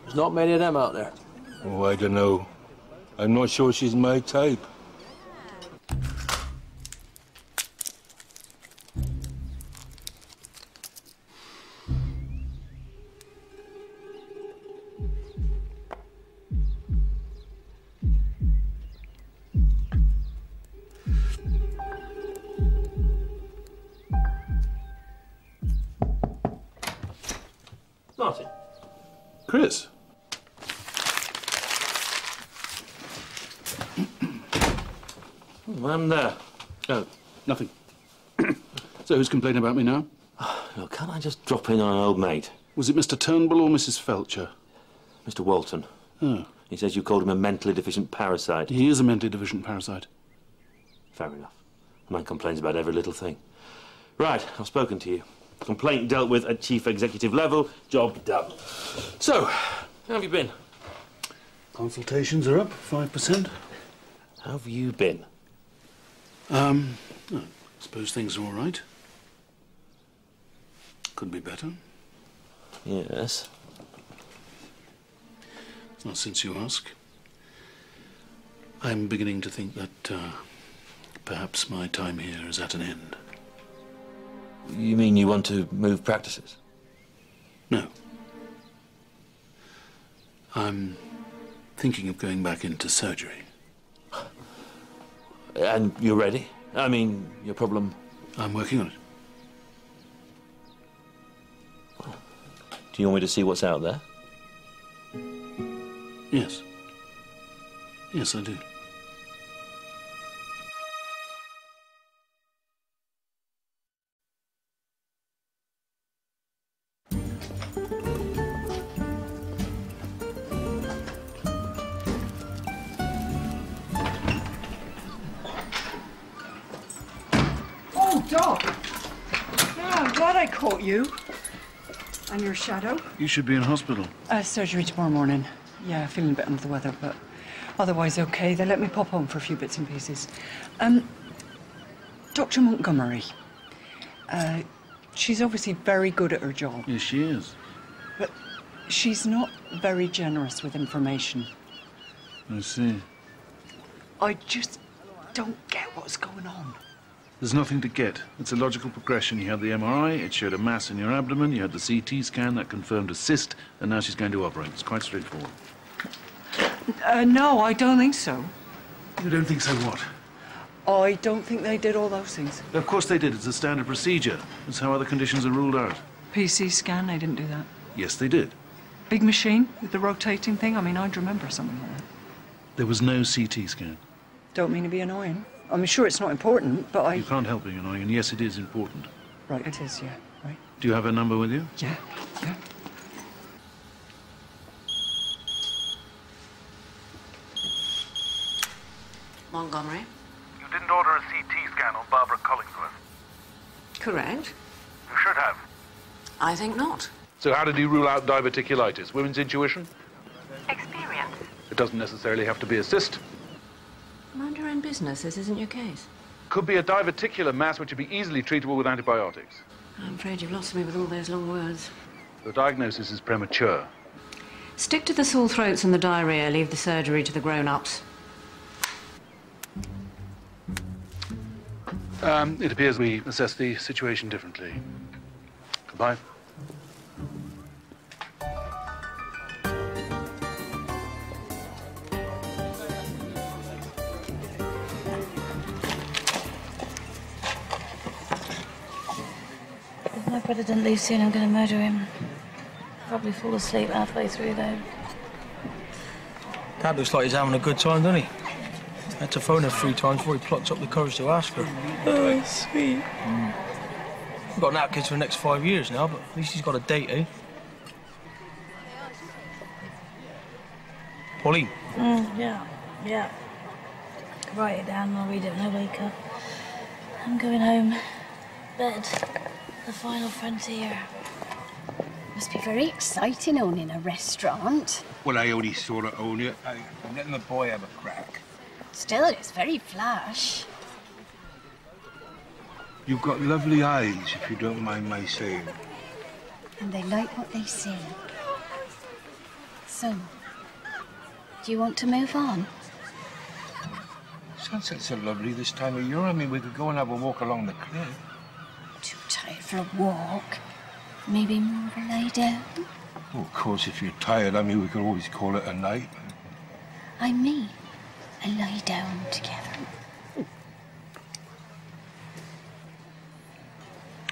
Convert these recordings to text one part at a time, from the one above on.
There's not many of them out there. Oh, I don't know. I'm not sure she's my type. Martin. Chris. I'm there. Oh, nothing. So who's complaining about me now? Look, can't I just drop in on an old mate? Was it Mr. Turnbull or Mrs. Felcher? Mr. Walton. Oh. He says you called him a mentally deficient parasite. He is a mentally deficient parasite. Fair enough. A man complains about every little thing. Right, I've spoken to you. Complaint dealt with at chief executive level. Job done. So, how have you been? Consultations are up 5%. How have you been? I suppose things are all right. Could be better. Yes. Well, since you ask, I'm beginning to think that perhaps my time here is at an end. You mean you want to move practices? No. I'm thinking of going back into surgery. And you're ready? I mean, your problem... I'm working on it. Do you want me to see what's out there? Yes. Yes, I do. Oh, Doc! Yeah, I'm glad I caught you. And your shadow? You should be in hospital. Surgery tomorrow morning. Yeah, feeling a bit under the weather, but otherwise okay. They let me pop home for a few bits and pieces. Dr. Montgomery. She's obviously very good at her job. Yes, she is. But she's not very generous with information. I see. I just don't get what's going on. There's nothing to get. It's a logical progression. You had the MRI, it showed a mass in your abdomen, you had the CT scan, that confirmed a cyst, and now she's going to operate. It's quite straightforward. No, I don't think so. You don't think so what? I don't think they did all those things. Of course they did. It's a standard procedure. It's how other conditions are ruled out. PC scan, they didn't do that. Yes, they did. Big machine with the rotating thing? I mean, I'd remember something like that. There was no CT scan. Don't mean to be annoying. I'm sure it's not important, but You can't help being annoying, and yes, it is important. Right, it is, yeah, right. Do you have her number with you? Yeah, yeah. Montgomery? You didn't order a CT scan on Barbara Collingsworth. Correct. You should have. I think not. So how did he rule out diverticulitis? Women's intuition? Experience. It doesn't necessarily have to be a cyst. Mind your own business. This isn't your case. Could be a diverticular mass which would be easily treatable with antibiotics. I'm afraid you've lost me with all those long words. The diagnosis is premature. Stick to the sore throats and the diarrhea. Leave the surgery to the grown-ups. It appears we assess the situation differently. Goodbye. If my brother doesn't leave soon, I'm going to murder him. Probably fall asleep halfway through, though. Dad looks like he's having a good time, doesn't he? I had to phone her 3 times before he plucked up the courage to ask her. Oh, sweet. We've got napkins for the next 5 years now, but at least he's got a date, eh? Pauline? Yeah. Write it down and I'll read it when I wake up. I'm going home. Bed. The final frontier. Must be very exciting owning a restaurant. Well, I only sort of own it. I'm letting the boy have a crack. Still, it's very flash. You've got lovely eyes, if you don't mind my saying. And they like what they see. So, do you want to move on? Sunset's so lovely this time of year. I mean, we could go and have a walk along the cliff. Too tired for a walk. Maybe more of a lay down? Well, of course, if you're tired, I mean, we could always call it a night. I mean, a lie down together.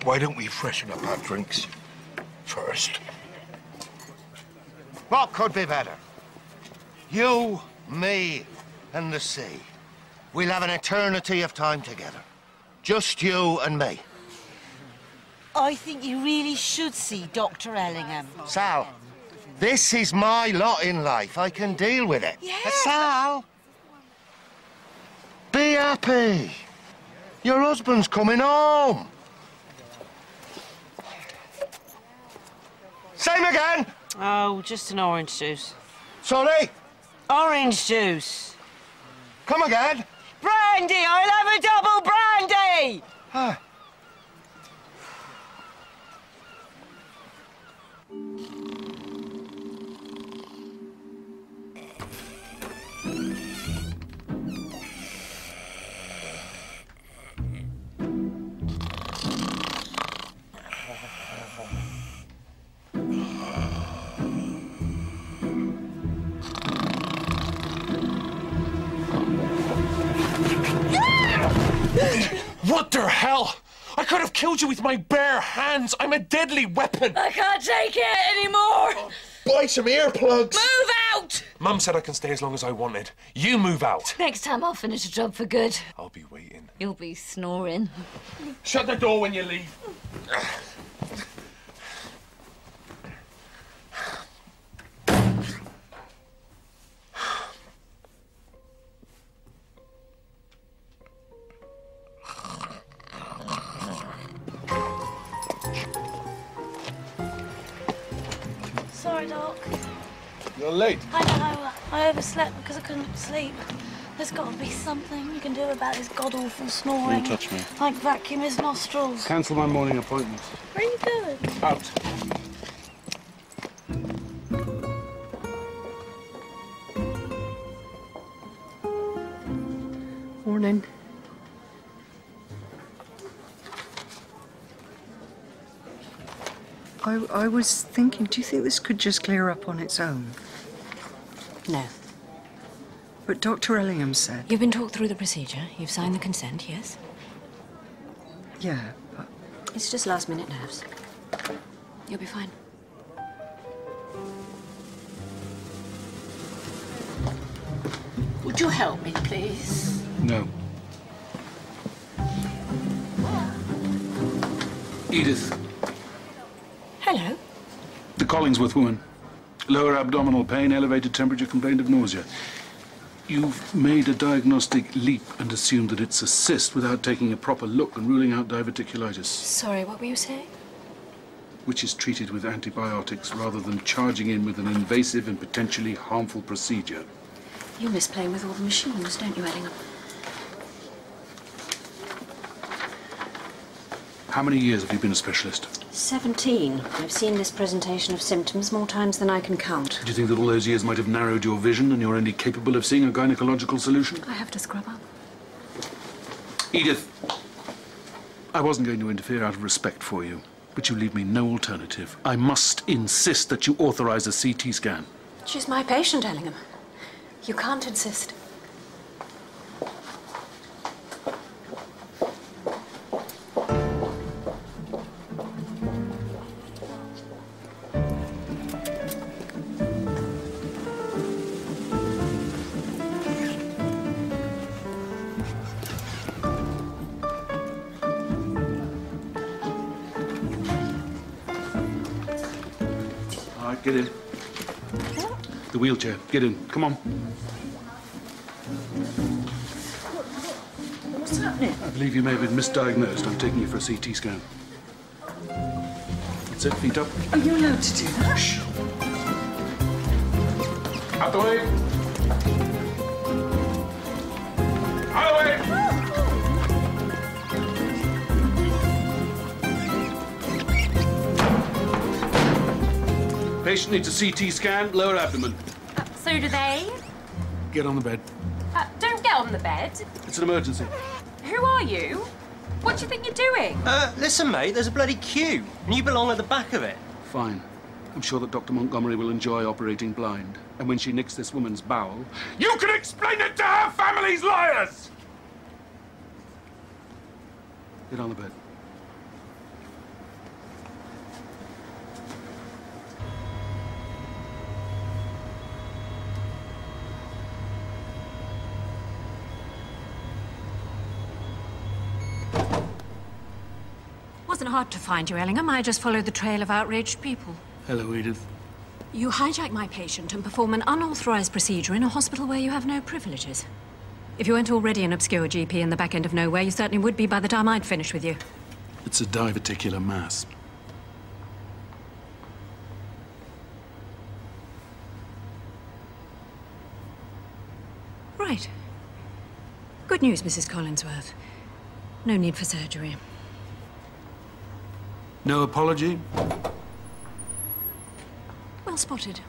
Why don't we freshen up our drinks first? What could be better? You, me, and the sea. We'll have an eternity of time together. Just you and me. I think you really should see Dr. Ellingham. Sal, this is my lot in life. I can deal with it. Yeah. Sal, be happy. Your husband's coming home. Same again. Oh, just an orange juice. Sorry? Orange juice. Come again. Brandy! I'll have a double brandy! Ah. What the hell? I could have killed you with my bare hands. I'm a deadly weapon. I can't take it anymore. Buy some earplugs. Move out! Mum said I can stay as long as I wanted. You move out. Next time I'll finish the job for good. I'll be waiting. You'll be snoring. Shut the door when you leave. Sorry, Doc. You're late. I know. I overslept because I couldn't sleep. There's got to be something you can do about his god-awful snoring. Don't touch me. Like vacuum his nostrils. Cancel my morning appointment. Where are you going? Out. Morning. I was thinking, do you think this could just clear up on its own? No. But Dr. Ellingham said... You've been talked through the procedure. You've signed the consent, yes? Yeah, but... It's just last-minute nerves. You'll be fine. Would you help me, please? No. Edith. Hello. The Collingsworth woman. Lower abdominal pain, elevated temperature, complained of nausea. You've made a diagnostic leap and assumed that it's a cyst without taking a proper look and ruling out diverticulitis. Sorry, what were you saying? Which is treated with antibiotics rather than charging in with an invasive and potentially harmful procedure. You miss playing with all the machines, don't you, Ellingham? How many years have you been a specialist? 17. I've seen this presentation of symptoms more times than I can count. Do you think that all those years might have narrowed your vision and you're only capable of seeing a gynecological solution? I have to scrub up. Edith, I wasn't going to interfere out of respect for you, but you leave me no alternative. I must insist that you authorize a CT scan. She's my patient, Ellingham. You can't insist. All right, get in. The wheelchair. Get in. Come on. What's happening? I believe you may have been misdiagnosed. I'm taking you for a CT scan. That's it. Feet up. Are you allowed to do that? Shh. Out the way. Out of the way. Patient needs a CT scan, lower abdomen. So do they? Get on the bed. Don't get on the bed. It's an emergency. Who are you? What do you think you're doing? Listen, mate, there's a bloody queue, and you belong at the back of it. Fine. I'm sure that Dr. Montgomery will enjoy operating blind. And when she nicks this woman's bowel... You can explain it to her family's lawyers! Get on the bed. Wasn't hard to find you, Ellingham. I just followed the trail of outraged people. Hello, Edith. You hijack my patient and perform an unauthorized procedure in a hospital where you have no privileges. If you weren't already an obscure GP in the back end of nowhere, you certainly would be by the time I'd finished with you. It's a diverticular mass. Right. Good news, Mrs. Collinsworth. No need for surgery. No apology? Well spotted.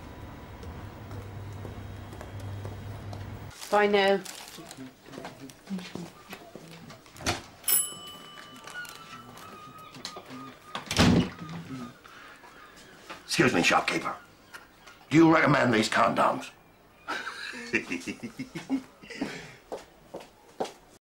Bye now. Excuse me, shopkeeper. Do you recommend these condoms?